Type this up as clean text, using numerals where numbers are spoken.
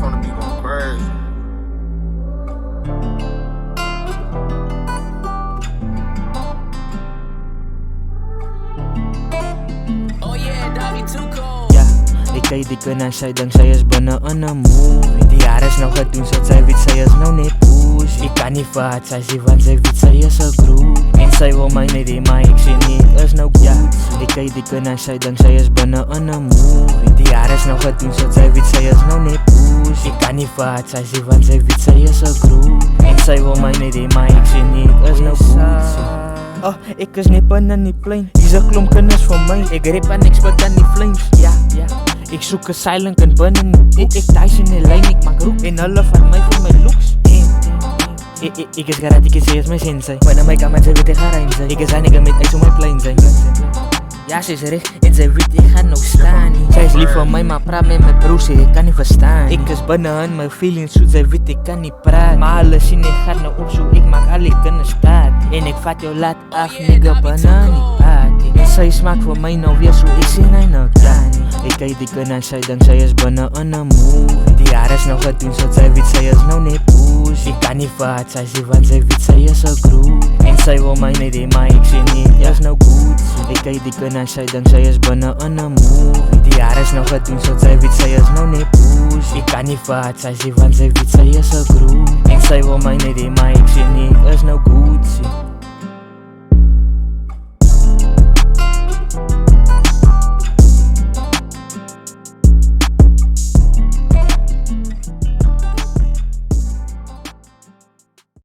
Surf on the beat going crazy. Oh yeah, Dobby too cold. Ja, ek kyk die kind en sy dink sy is binne in 'n movie. Die jaar is nou gedoen, so sy weet sy is nou net pussy. Ek kan nie vat sy sê want sy weet sy is 'n groep. En sy wil my net hê, maar ek sê nie, is nou goed. Ja, ek kyk die kind en sy dink sy is binne in 'n movie. Die jaar is nou gedoen, so sy weet sy is nou net pussy. Ek kan nie vat sy sê want sy weet sy is 'n groep. En sy wil my net hê, maar ek sê nie, is nou goed. Oh, ek is net binne in die plein. Hier's 'n klomp kinders vir my. Ek rap en ek spit aan die flames. Ja, ja. Ek soek 'n silent kind binne in die ek tuis in die lyn, ek maak roep. En hulle vat my vir my looks. Ek is garant, ek sê is my sensei. Wanneer my kamer sy weet ek gaan rein sy. Ek is enige met uit so my plein sy. Ja, sy is reg en sy weet ek gaan nou staan nie. Sy is lief vir my, maar praat met my broer sê ek kan nie verstaan nie. Ek is binne in my feelings, so sy weet ek kan nie praat. Maar hulle sien ek gaan nou op, so ek maak al die kinders staat. En ek vat jou laat af, nigga, binne in die party. En sy smaak vir my nou weer, so ek sê nee nou kan nie. Ek kyk die kind en sy dink sy is binne in 'n movie. Die jaar is nou gedoen, so sy weet sy is nou net pussy. Ek kan nie vat sy sê want sy weet sy is 'n groep. En sy wil my net hê, maar ek sê nie, is nou goed. Ek kyk die kind en sy dink sy is binne in 'n movie. Die jaar is nou gedoen, so sy weet sy is nou net pussy. Ek kan nie vat sy sê want sy weet sy is 'n groep. En sy wil my net hê, maar ek sê nie, is nou goed.